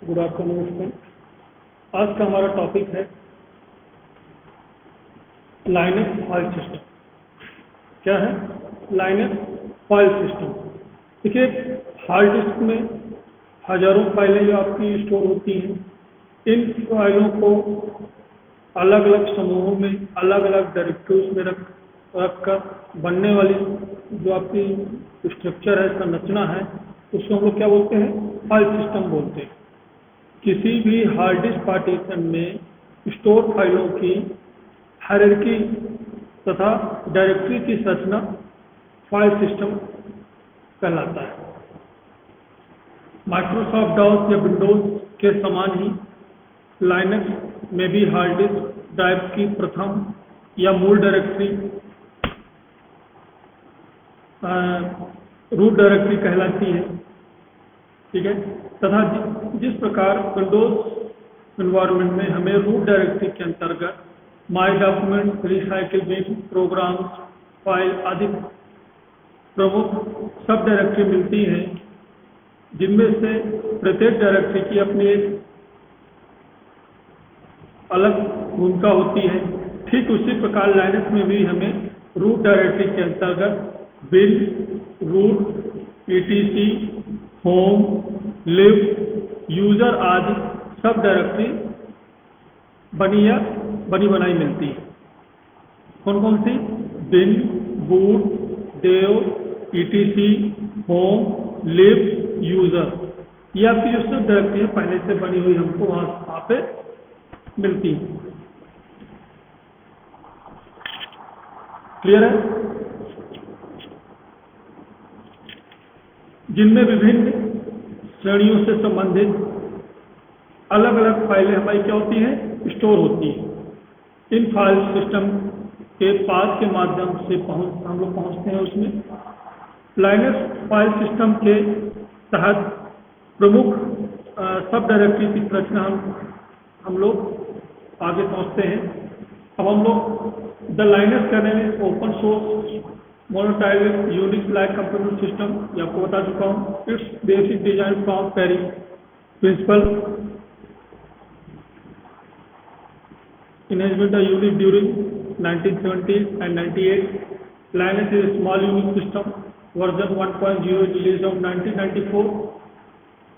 Good afternoon student. आज का हमारा टॉपिक है लाइनक्स फाइल सिस्टम। क्या है? Linux file system. देखिए, हार्ड डिस्क में हजारों फाइलें जो आपकी स्टोर होती हैं, इन फाइलों को अलग अलग समूहों में, अलग अलग डायरेक्टरीज में रख कर बनने वाली जो आपकी स्ट्रक्चर है, संरचना है, उसको हम लोग क्या बोलते हैं? फाइल सिस्टम बोलते हैं। किसी भी हार्ड डिस्क पार्टीशन में स्टोर फाइलों की हायरार्की तथा डायरेक्टरी की संरचना फाइल सिस्टम कहलाता है। माइक्रोसॉफ्ट डॉस या विंडोज के समान ही लाइनक्स में भी हार्ड डिस्क ड्राइव की प्रथम या मूल डायरेक्टरी रूट डायरेक्टरी कहलाती है। ठीक है। तथा जिस प्रकार विंडोज एनवायरनमेंट में हमें रूट डायरेक्टरी के अंतर्गत my document, recycle bin, programs, file आदि प्रमुख सब डायरेक्टरी मिलती हैं, जिनमें से प्रत्येक डायरेक्टरी की अपनी एक अलग भूमिका होती है। ठीक उसी प्रकार लाइनक्स में भी हमें रूट डायरेक्टरी के अंतर्गत bin, root, etc, home, lib, user आदि सब डायरेक्टरी बनी बनाई मिलती है। कौन कौन सी? Bin, boot, dev, etc, home, lib, user, ये आपकी जो सब डायरेक्टरी पहले से बनी हुई हमको वहां पे मिलती है। क्लियर है? जिनमें विभिन्न श्रेणियों से संबंधित अलग अलग फाइलें हमारी क्या होती हैं? स्टोर होती हैं। इन फाइल सिस्टम के पाथ के माध्यम से हम लोग पहुंचते हैं उसमें। लाइनक्स फाइल सिस्टम के तहत प्रमुख सब डायरेक्टरी की संरचना हम लोग आगे पहुंचते हैं। अब हम लोग the Linux kernel open source monotype Unix like computer system, ये आपको बता चुका हूँ। It's basic design from perry principle enhancement of Unix during 1970s and 98. Linux is a small Unix system. Version 1.0 released on 1994.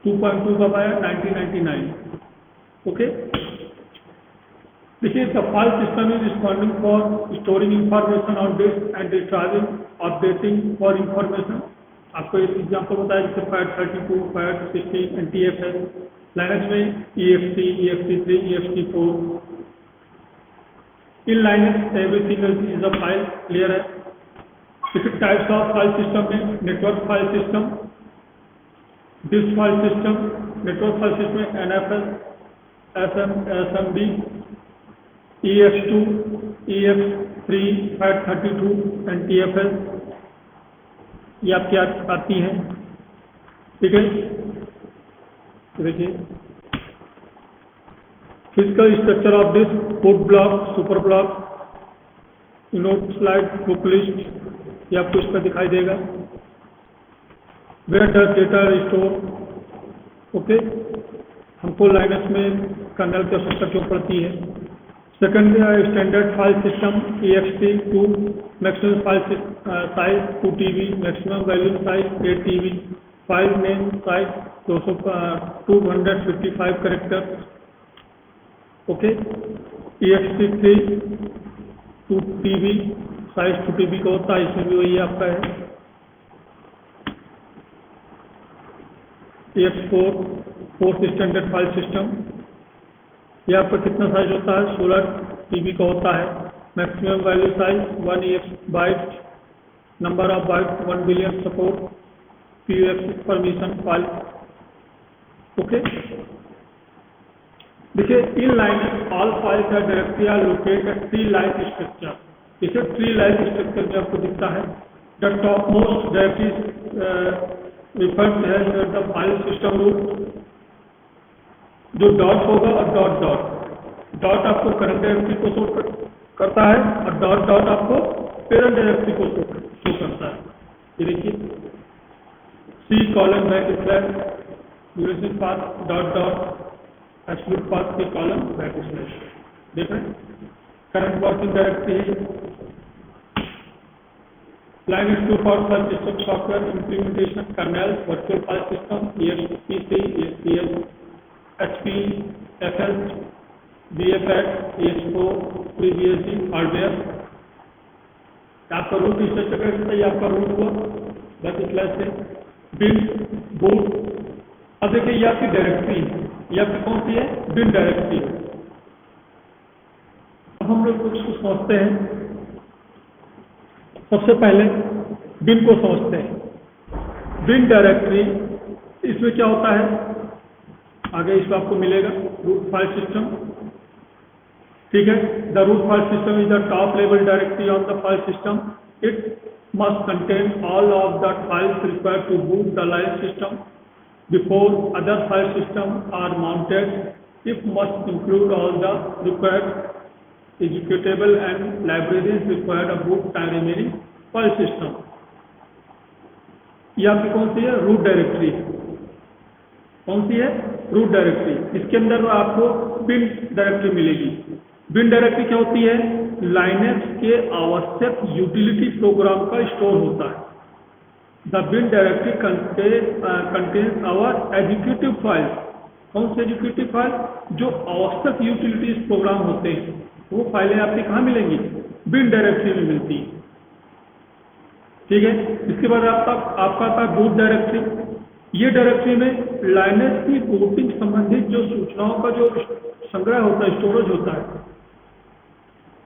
2.2 कब आया? 1999. Okay. This is the file system is responding for storing information on disk and retrieving, updating for information. आपको एक example बताया जैसे FAT32, FAT16, NTFS। Linux में ext, ext3, ext4। In Linux, everything is a file. Clear है? Different types of file system है। Network file system, disk file system, network file system है NFS, SMB, EX2, EX3, FAT32, NTFS, ये आपकी आती हैं। ठीक है। देखिए, physical structure of disk, boot block, super block, note slide, book list, ये आपको इस पर दिखाई देगा। Where does data store. Okay, हमको लाइनक्स में कर्नेल की आवश्यकता क्यों पड़ती है? Second, standard file system ext2, maximum file size 2 TB, maximum value size 8 TB, file name size 255 character. Okay, ext3 2 TB, size 2 TB का होता है, इसमें भी वही आपका है। ext4 fourth standard file system, ये आपका कितना साइज होता है? 16 TB का होता है। Maximum value size 1 EX byte, number of byte 1 billion, support PUF permission file. Okay, देखिए, in Linux all files are directory are located at tree like structure. इसे ट्री लाइक स्ट्रक्चर में आपको दिखता है। The top most directory referred है the file system root, जो dot होगा, और डॉट डॉट डॉट आपको करंट डायरेक्टरी को शो करता है, और डॉट डॉट आपको पेरेंट डायरेक्टरी को शो करता है। ये देखिए, C:\\, USB path dot dot absolute path के कॉलम बैकस्लैश। देख रहे हैं current working directory line is 2 for file system software implementation kernel virtual file system EXPC ESPL HP FL VFX ES4 FreeBSD hardware. आपका root structure का ये आपका root हुआ बस स्लैश से बिल्ड बूट। अब देखिए ये आपकी डायरेक्टरी ये आपकी कौन सी है बिल्ड डायरेक्टरी। अब हम लोग कुछ समझते हैं। सबसे पहले बिन को समझते हैं। बिन डायरेक्टरी इसमें क्या होता है आगे इसमें आपको मिलेगा रूट फाइल सिस्टम। ठीक है the root file system is the top level directory of the file system. It must contain all of the files required to boot the line system before other file system are mounted. It must include all the required executable and libraries required of boot time remaining file system। ये आपकी कौन सी है root directory. कौन सी है root directory. इसके अंदर आपको bin directory मिलेगी। बिन डायरेक्टरी क्या होती है लाइनक्स के आवश्यक यूटिलिटी प्रोग्राम का स्टोर होता है। The bin directory contains our executive file. कौन से एग्जीक्यूटिव फाइल जो आवश्यक यूटिलिटीज प्रोग्राम होते हैं वो फाइलें आपकी कहाँ मिलेंगी बिन डायरेक्टरी में मिलती है। ठीक है इसके बाद आपका था बूट डायरेक्टरी। ये डायरेक्टरी में लाइनक्स की बूटिंग संबंधित जो सूचनाओं का जो संग्रह होता है स्टोरेज होता है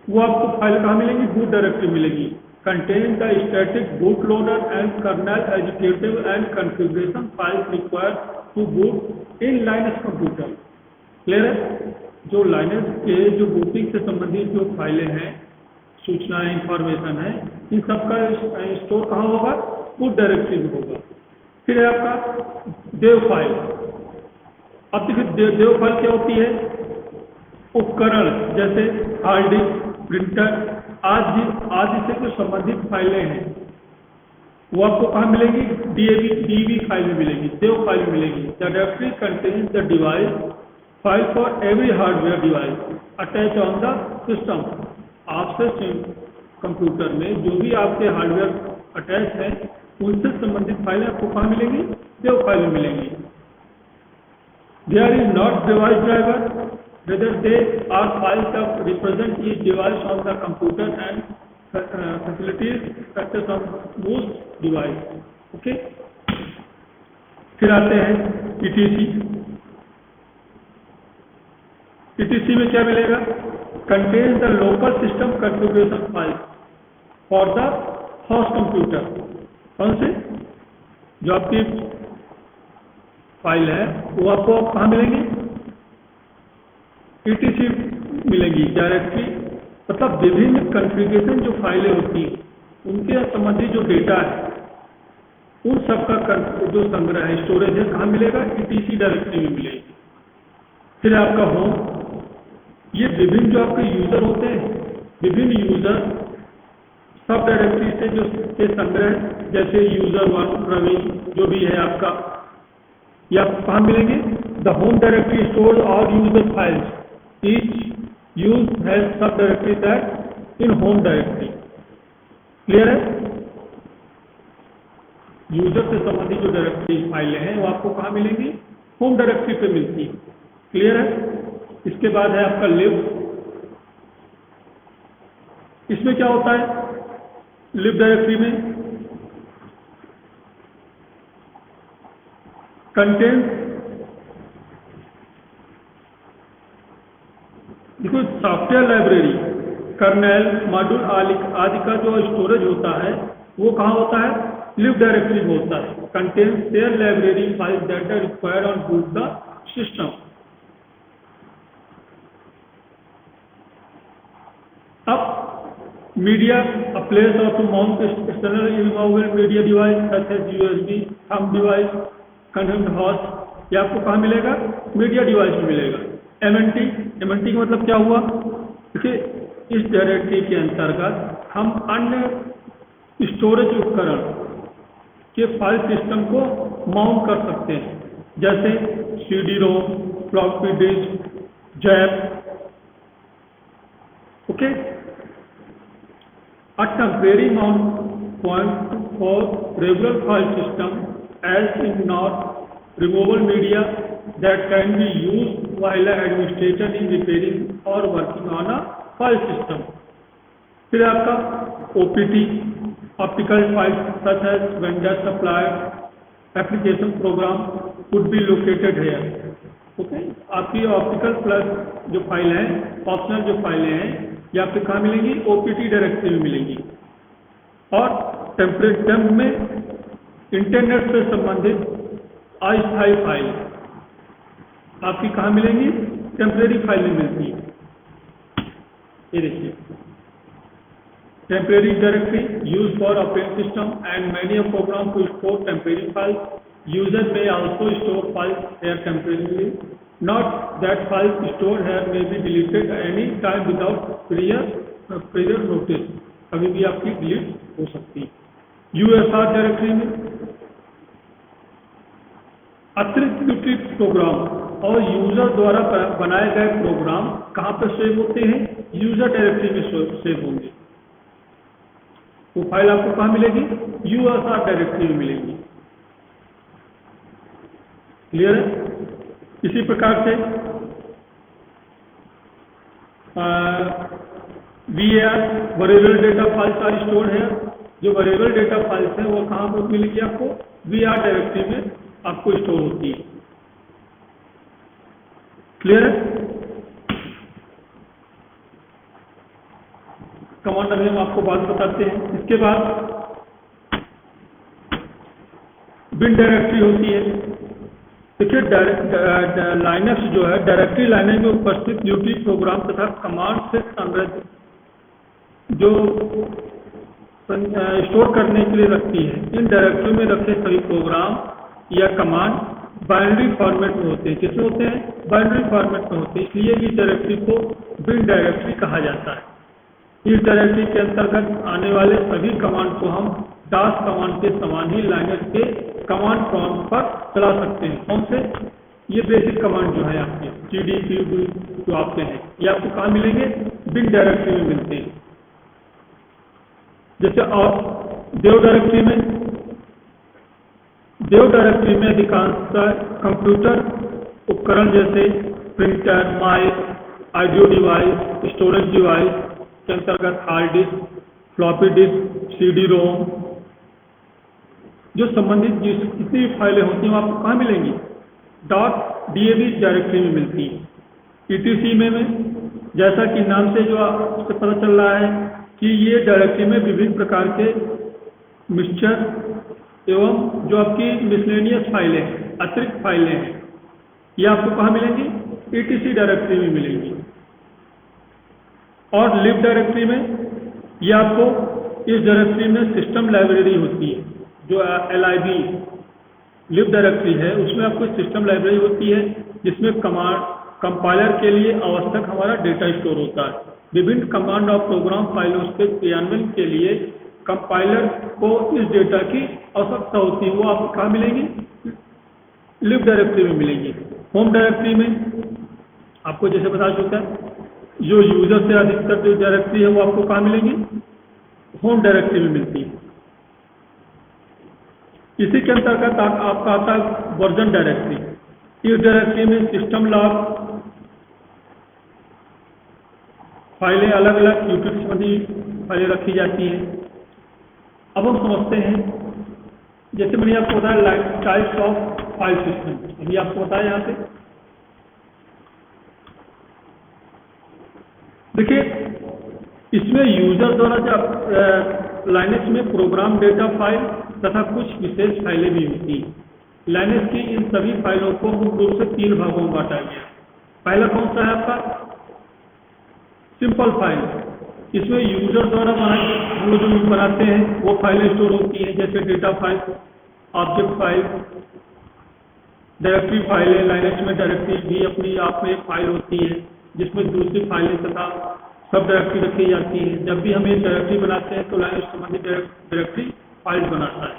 वो आपको फाइल कहाँ मिलेंगी बूट डायरेक्टरी मिलेगी। Contain the static boot loader and kernel executive and configuration files required to boot in Linux computer. Clear है जो लाइनक्स के जो बूटिंग से संबंधित जो फाइलें हैं सूचनाएं इंफॉर्मेशन है इन सब का स्टोर कहाँ होगा बूट डायरेक्टरी में होगा। फिर है आपका देव फाइल। अब देखिए देव फाइल क्या होती है उपकरण जैसे हार्ड डिस्क प्रिंटर आदि से जो संबंधित फाइलें हैं वो आपको कहाँ मिलेंगी डीवी फाइल में मिलेगी देव फाइल में मिलेगी। The directory contains the device file for every hardware device attach on the system. आपसे कंप्यूटर में जो भी आपके हार्डवेयर अटैच है उनसे संबंधित फाइलें आपको कहाँ मिलेंगी देव फाइल में मिलेंगी। There is not device driver whether they are files that represent each device on the computer and facilities access on most device। Okay फिर आते हैं ETC। ETC में क्या मिलेगा contain the local system configuration file for the host computer. कौन से जो आपकी फाइल है वो आपको कहाँ मिलेंगी ETC मिलेगी डायरेक्टरी। मतलब विभिन्न कॉन्फ़िगरेशन जो फाइलें होती हैं उनके संबंधित जो डेटा है उन सब का जो संग्रह है स्टोरेज है कहाँ मिलेगा ETC डायरेक्टरी में मिलेगी। फिर आपका होम ये विभिन्न जो आपके यूजर होते हैं विभिन्न यूजर सब डायरेक्टरी से जो के संग्रह जैसे यूजर वन प्रवीण जो भी है आपका ये आपको कहाँ मिलेंगे the home directory store all user files each use has subdirectory that in home directory। Clear है यूजर से संबंधित जो डायरेक्टरी फाइलें हैं वो आपको कहाँ मिलेंगी होम डायरेक्टरी पे मिलती है। क्लियर है इसके बाद है आपका लिव। इसमें क्या होता है लिव डायरेक्टरी में कंटेंट देखो सॉफ्टवेयर लाइब्रेरी कर्नेल मॉड्यूल आदि का जो स्टोरेज होता है वो कहाँ होता है लिव डायरेक्टरी में होता है। Contains their library file that are required on boot the system. अब मीडिया अ प्लेस और to mount external removable media device such as USB thumb device content host ये आपको कहाँ मिलेगा मीडिया डिवाइस में मिलेगा। MNT का मतलब क्या हुआ देखिए इस डायरेक्टरी के अंतर्गत हम अन्य स्टोरेज उपकरण के फाइल सिस्टम को माउंट कर सकते हैं जैसे CD ROM, floppy disk, zip. Okay, a temporary mount point for regular file system as in not removable media that can be used while an administrator is repairing or working on a file system. फिर आपका OPT, optical files such as vendor supplied application program could be located here. Okay, आपकी optical plus जो file है, optional जो फाइलें हैं, ये आपको कहाँ मिलेंगी? OPT डायरेक्टरी में मिलेंगी। और टेम्प में इंटरनेट से संबंधित अस्थायी फाइल आपकी कहाँ मिलेंगी? टेम्परेरी फाइल में मिलती है। ये देखिए, temporary directory use for operating system and many of program to store temporary files. User may also store files here temporarily. Not that files stored here may be deleted any time without prior notice. कभी भी आपकी delete हो सकती है। USR directory में अतिरिक्त utility programme और user द्वारा बनाए गए प्रोग्राम कहाँ पर सेव होते हैं? यूजर डायरेक्टरी में सेव होंगे। वो फाइल आपको कहाँ मिलेगी? USR डायरेक्टरी में मिलेगी। क्लियर है? इसी प्रकार से VAR variable data files are stored है। जो वेरिएबल डेटा फाइल्स हैं वो कहाँ पर मिलेगी आपको? VAR डायरेक्टरी में आपको स्टोर होती है। क्लियर है? कमांड अभी हम आपको बात बताते हैं। इसके बाद बिन डायरेक्टरी होती है। देखिए, लाइनक्स जो है डायरेक्टरी लाइनर में उपस्थित यूटिलिटी प्रोग्राम तथा कमांड से संग्रहित जो स्टोर करने के लिए रखती है। इन डायरेक्टरी में रखे सभी प्रोग्राम या कमांड बाइनरी फॉर्मेट में होते हैं। किसमें होते हैं? बाइनरी फॉर्मेट में होते हैं। इसलिए इस डायरेक्टरी को बिन डायरेक्टरी कहा जाता है। इस डायरेक्टरी के अंतर्गत आने वाले सभी कमांड को हम दास कमांड के समान ही लाइनक्स के कमांड प्रॉम्प्ट पर चला सकते हैं। कौन से? ये बेसिक कमांड जो है आपके CD, CD जो आपके हैं, ये आपको कहाँ मिलेंगे? बिन डायरेक्टरी में मिलते हैं। जैसे और देव डायरेक्टरी में अधिकांशतः कंप्यूटर उपकरण जैसे printer, mike, audio device, storage device के अंतर्गत hard disk, floppy disk, CD ROM जो संबंधित जितनी भी फाइलें होती हैं वो आपको कहाँ मिलेंगी? .dav डायरेक्टरी में मिलती है। ETC में जैसा कि नाम से जो आपसे पता चल रहा है कि ये डायरेक्टरी में विभिन्न प्रकार के मिक्सचर एवं जो आपकी मिसलेनियस फाइलें हैं, अतिरिक्त फाइलें हैं, ये आपको कहाँ मिलेंगी? ETC डायरेक्टरी में मिलेंगी। और लिब डायरेक्टरी में ये आपको इस डायरेक्टरी में सिस्टम लाइब्रेरी होती है। जो LIB लिब डायरेक्टरी है उसमें आपको सिस्टम लाइब्रेरी होती है जिसमें कंपाइलर के लिए आवश्यक हमारा डेटा स्टोर होता है। विभिन्न कमांड और प्रोग्राम फाइलों के क्रियान्वयन के लिए कंपाइलर को इस डेटा की आवश्यकता होती है। वो आपको कहाँ मिलेंगी? लिब डायरेक्टरी में मिलेंगी। होम डायरेक्टरी में आपको जैसे बता चुका है, जो यूजर से अधिकतर जो डायरेक्टरी है वो आपको कहाँ मिलेंगी? होम डायरेक्टरी में मिलती है। इसी के अंतर्गत आपका आता है वर्जन डायरेक्टरी। इस डायरेक्टरी में सिस्टम लॉग फाइलें अलग अलग यूटिलिटी संबंधी फाइलें रखी जाती हैं। अब हम समझते हैं, जैसे मैंने आपको बताया टाइप्स ऑफ फाइल सिस्टम, अभी आपको बताया यहाँ पे। देखिए, इसमें यूजर द्वारा जब लाइनक्स में प्रोग्राम डेटा फाइल तथा कुछ विशेष फाइलें भी होती हैं। लाइनक्स की इन सभी फाइलों को मुख्य रूप से 3 भागों में बांटा गया। पहला कौन सा है आपका? Simple file. इसमें यूजर द्वारा हम लोग जो बनाते हैं वो फाइलें स्टोर होती हैं, जैसे data file, object file, directory फाइलें। लाइनक्स में डायरेक्टरी भी अपनी आप में एक फाइल होती है जिसमें दूसरी फाइलें तथा सब डायरेक्टरी रखी जाती है। जब भी हम एक डायरेक्टरी बनाते हैं तो लाइनक्स संबंधित डायरेक्टरी फाइल बनाता है।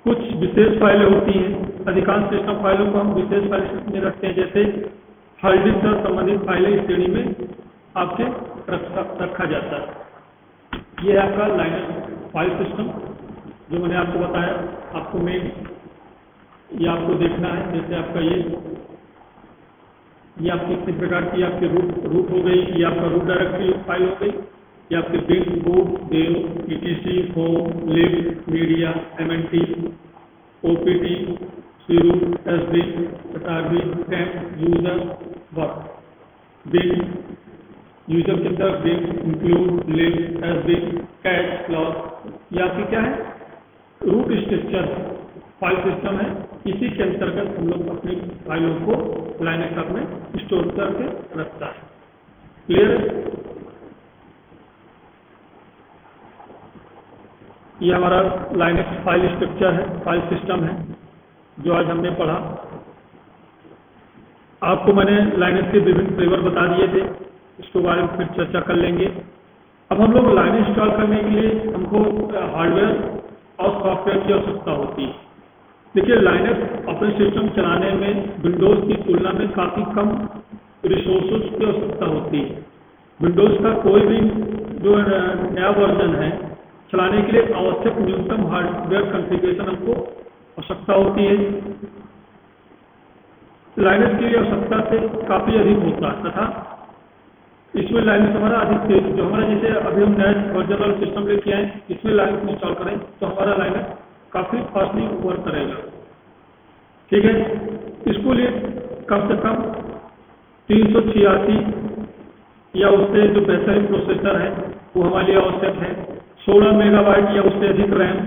कुछ विशेष फाइलें होती हैं अधिकांश सिस्टम फाइलों को हम विशेष फाइल सिस्टम में रखते हैं, जैसे हार्ड डिस्क से संबंधित फाइलें इस श्रेणी में आपके रखा जाता है। ये है आपका लाइनक्स फाइल सिस्टम जो मैंने आपको बताया। आपको मेन ये आपको देखना है, जैसे आपका ये आपकी किस प्रकार की आपकी रूट हो गई, ये आपका रूट डायरेक्टरी फाइल हो गई, ये आपके bin, boot, dev, etc, home, lib, media, mnt, opt, croot, sd, srb, temp, user, work, bin, user के अंदर bin, include, lib, sd, cat, क्लॉज, ये आपकी क्या है, रूट स्ट्रक्चर फाइल सिस्टम है। इसी के अंतर्गत हम लोग अपनी फाइलों को लाइनक्स में स्टोर करके रखता है। क्लियर है? ये हमारा लाइनक्स फाइल स्ट्रक्चर है, फाइल सिस्टम है, जो आज हमने पढ़ा। आपको मैंने लाइनक्स के विभिन्न फ्लेवर बता दिए थे, इसके बारे में फिर चर्चा कर लेंगे। अब हम लोग लाइनक्स इंस्टॉल करने के लिए हमको हार्डवेयर और सॉफ्टवेयर की आवश्यकता होती है। देखिए, लाइनक्स ऑपरेटिंग सिस्टम चलाने में विंडोज़ की तुलना में काफ़ी कम रिसोर्सेज की आवश्यकता होती है। विंडोज़ का कोई भी जो नया वर्जन है चलाने के लिए आवश्यक न्यूनतम हार्डवेयर कॉन्फ़िगरेशन हमको आवश्यकता होती है। लाइनक्स की आवश्यकता से काफ़ी अधिक होता है तथा इसमें लाइनक्स हमारा अधिक तेज, जो हमारा जैसे अभी हम नया वर्जन वाला सिस्टम लेके आए, इसमें लाइनक्स इंस्टॉल करें तो हमारा लाइनक्स काफ़ी फास्टली वर्क करेगा। ठीक है, इसको लिए कम से कम 386 या उससे जो बेहतरीन प्रोसेसर है वो हमारे लिए आवश्यक है। 16 मेगाबाइट या उससे अधिक रैम।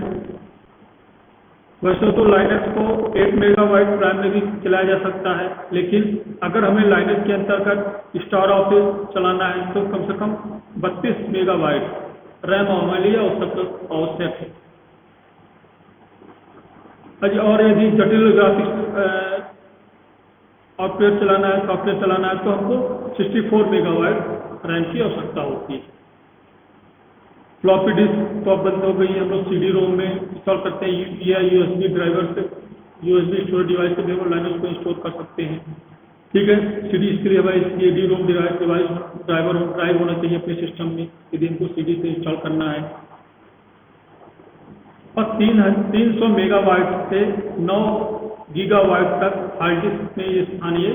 वैसे तो लाइनक्स को 8 मेगाबाइट रैम में भी चलाया जा सकता है, लेकिन अगर हमें लाइनक्स के अंतर्गत स्टार ऑफिस चलाना है तो कम से कम 32 मेगाबाइट रैम हमारे लिए आवश्यक है। और यदि जटिल ग्राफिक्स सॉफ्टवेयर चलाना है तो हमको 64 मेगाबाइट रैम की आवश्यकता होती है। फ्लॉपी डिस्क तो अब बंद हो गई है, हम लोग CD रोम में इंस्टॉल करते हैं या USB ड्राइवर से, USB स्टोरेज डिवाइस से भी हम लाइनक्स को इंस्टॉल कर सकते हैं। ठीक है, CD इसके लिए हमारे CD रोम ड्राइव होना चाहिए अपने सिस्टम में यदि हमको CD से इंस्टॉल करना है। और 300 मेगाबाइट से 9 गीगाबाइट तक हार्ड डिस्क में ये स्थानीय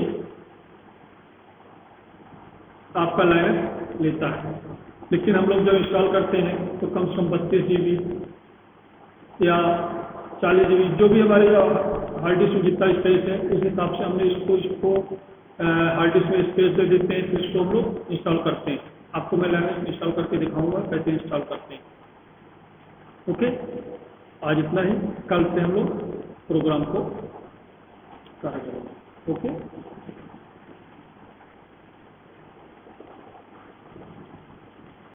आपका लाइनक्स लेता है। लेकिन हम लोग जब इंस्टॉल करते हैं तो कम से कम 32 GB या 40 GB, जो भी हमारे हार्ड डिस्क में जितना स्पेस है उस हिसाब से हमने इसको हार्ड डिस्क में स्पेस दे देते हैं, फिर इसको हम लोग इंस्टॉल करते हैं। आपको मैं लाइनक्स इंस्टॉल करके दिखाऊंगा कैसे इंस्टॉल करते हैं। ओके, आज इतना ही। कल से हम लोग प्रोग्राम को कार्य करेंगे। ओके।